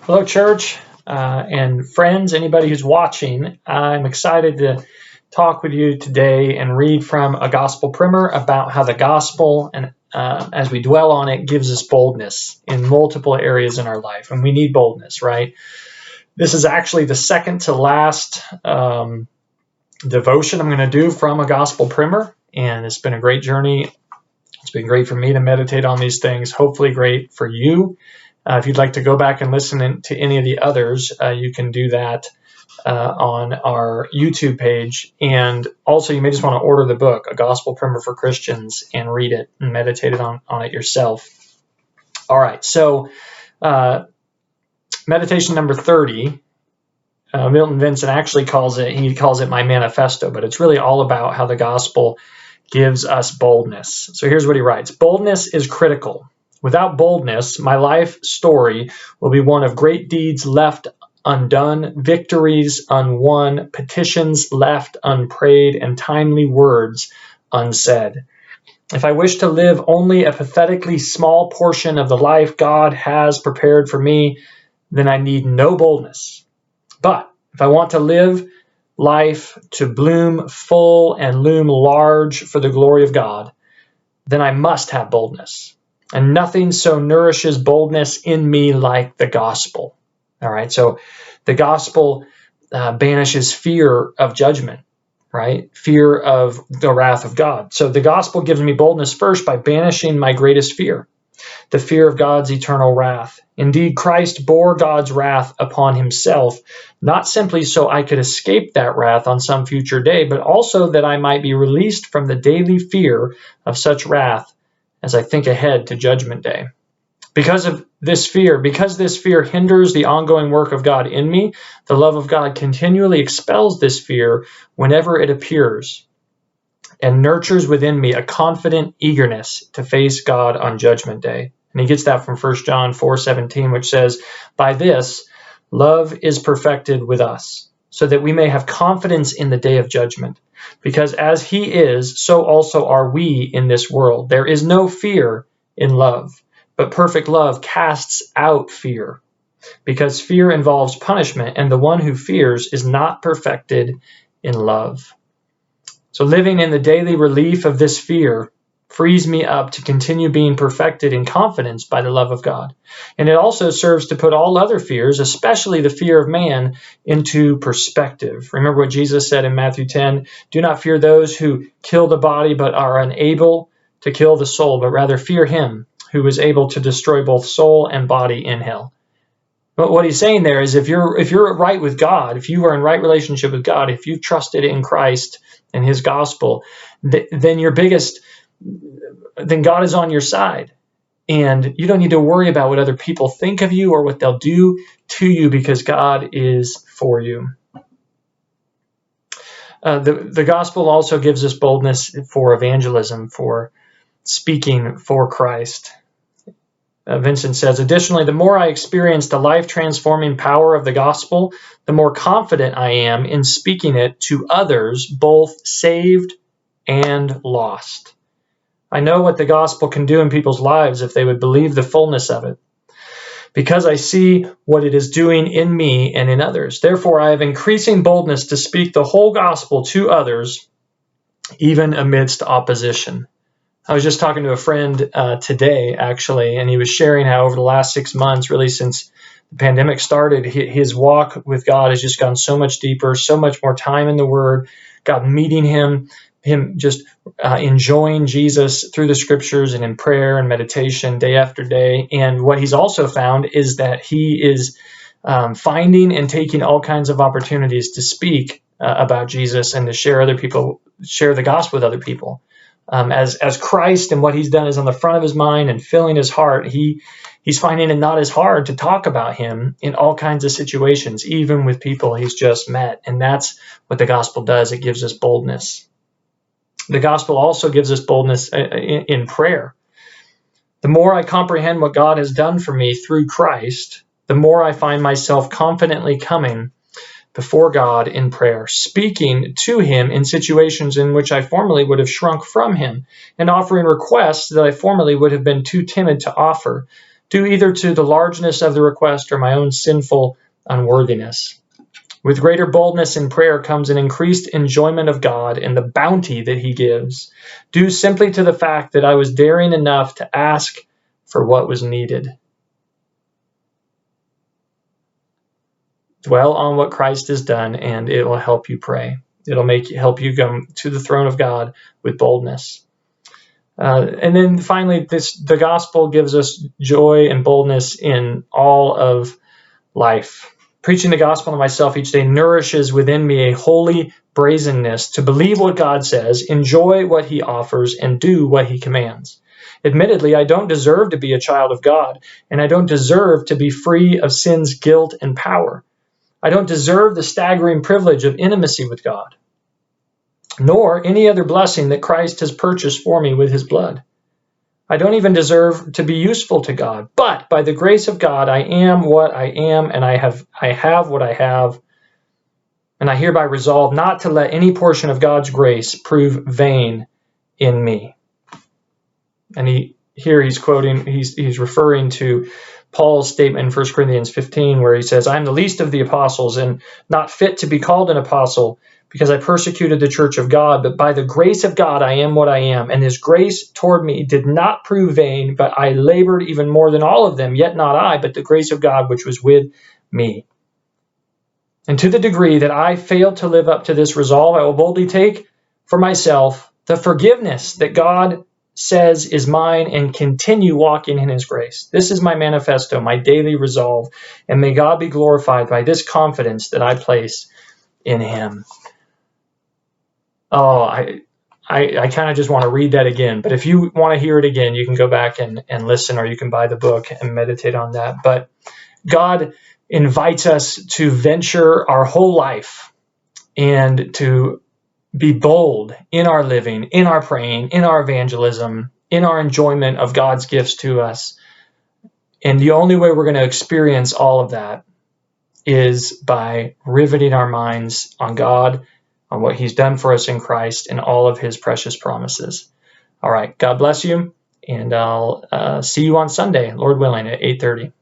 Hello, church and friends, anybody who's watching. I'm excited to talk with you today and read from a gospel primer about how the gospel, and as we dwell on it, gives us boldness in multiple areas in our life. And we need boldness, right? This is actually the second to last devotion I'm going to do from a gospel primer. And it's been a great journey. It's been great for me to meditate on these things, hopefully great for you. If you'd like to go back and listen to any of the others, you can do that on our YouTube page. And also, you may just want to order the book, A Gospel Primer for Christians, and read it and meditate on it yourself. All right, so meditation number 30, Milton Vincent actually calls it my manifesto, but it's really all about how the gospel gives us boldness. So here's what he writes. Boldness is critical. Without boldness, my life story will be one of great deeds left undone, victories unwon, petitions left unprayed, and timely words unsaid. If I wish to live only a pathetically small portion of the life God has prepared for me, then I need no boldness. But if I want to live life to bloom full and loom large for the glory of God, then I must have boldness. And nothing so nourishes boldness in me like the gospel. All right, so the gospel banishes fear of judgment, right? Fear of the wrath of God. So the gospel gives me boldness first by banishing my greatest fear, the fear of God's eternal wrath. Indeed, Christ bore God's wrath upon himself, not simply so I could escape that wrath on some future day, but also that I might be released from the daily fear of such wrath as I think ahead to Judgment Day. Because this fear hinders the ongoing work of God in me, the love of God continually expels this fear whenever it appears and nurtures within me a confident eagerness to face God on Judgment Day. And he gets that from 1 John 4:17, which says, "By this, love is perfected with us, so that we may have confidence in the day of judgment. Because as he is, so also are we in this world. There is no fear in love, but perfect love casts out fear, because fear involves punishment, and the one who fears is not perfected in love." So living in the daily relief of this fear frees me up to continue being perfected in confidence by the love of God. And it also serves to put all other fears, especially the fear of man, into perspective. Remember what Jesus said in Matthew 10, "Do not fear those who kill the body but are unable to kill the soul, but rather fear him who is able to destroy both soul and body in hell." But what he's saying there is if you're right with God, if you are in right relationship with God, if you've trusted in Christ and his gospel, then God is on your side. And you don't need to worry about what other people think of you or what they'll do to you, because God is for you. The gospel also gives us boldness for evangelism, for speaking for Christ. Vincent says, additionally, the more I experience the life-transforming power of the gospel, the more confident I am in speaking it to others, both saved and lost. I know what the gospel can do in people's lives if they would believe the fullness of it, because I see what it is doing in me and in others. Therefore, I have increasing boldness to speak the whole gospel to others, even amidst opposition. I was just talking to a friend today, actually, and he was sharing how over the last 6 months, really since the pandemic started, his walk with God has just gone so much deeper, so much more time in the Word, God meeting him just enjoying Jesus through the scriptures and in prayer and meditation day after day. And what he's also found is that he is finding and taking all kinds of opportunities to speak about Jesus and to share the gospel with other people. As Christ and what he's done is on the front of his mind and filling his heart, he's finding it not as hard to talk about him in all kinds of situations, even with people he's just met. And that's what the gospel does. It gives us boldness. The gospel also gives us boldness in prayer. The more I comprehend what God has done for me through Christ, the more I find myself confidently coming before God in prayer, speaking to him in situations in which I formerly would have shrunk from him, and offering requests that I formerly would have been too timid to offer, due either to the largeness of the request or my own sinful unworthiness. With greater boldness in prayer comes an increased enjoyment of God and the bounty that he gives, due simply to the fact that I was daring enough to ask for what was needed. Dwell on what Christ has done, and it will help you pray. It'll help you come to the throne of God with boldness. And then finally, the gospel gives us joy and boldness in all of life. Preaching the gospel to myself each day nourishes within me a holy brazenness to believe what God says, enjoy what he offers, and do what he commands. Admittedly, I don't deserve to be a child of God, and I don't deserve to be free of sin's guilt and power. I don't deserve the staggering privilege of intimacy with God, nor any other blessing that Christ has purchased for me with his blood. I don't even deserve to be useful to God, but by the grace of God, I am what I am, and I have what I have, and I hereby resolve not to let any portion of God's grace prove vain in me. And he's referring to Paul's statement in 1 Corinthians 15, where he says, I am the least of the apostles and not fit to be called an apostle because I persecuted the church of God, but by the grace of God I am what I am, and his grace toward me did not prove vain, but I labored even more than all of them, yet not I, but the grace of God which was with me. And to the degree that I failed to live up to this resolve, I will boldly take for myself the forgiveness that God says is mine and continue walking in his grace. This is my manifesto, my daily resolve, and may God be glorified by this confidence that I place in him. Oh, I kind of just want to read that again, but if you want to hear it again, you can go back and listen, or you can buy the book and meditate on that. But God invites us to venture our whole life and to be bold in our living, in our praying, in our evangelism, in our enjoyment of God's gifts to us. And the only way we're going to experience all of that is by riveting our minds on God, on what he's done for us in Christ, and all of his precious promises. All right, God bless you, and I'll see you on Sunday, Lord willing, at 8:30.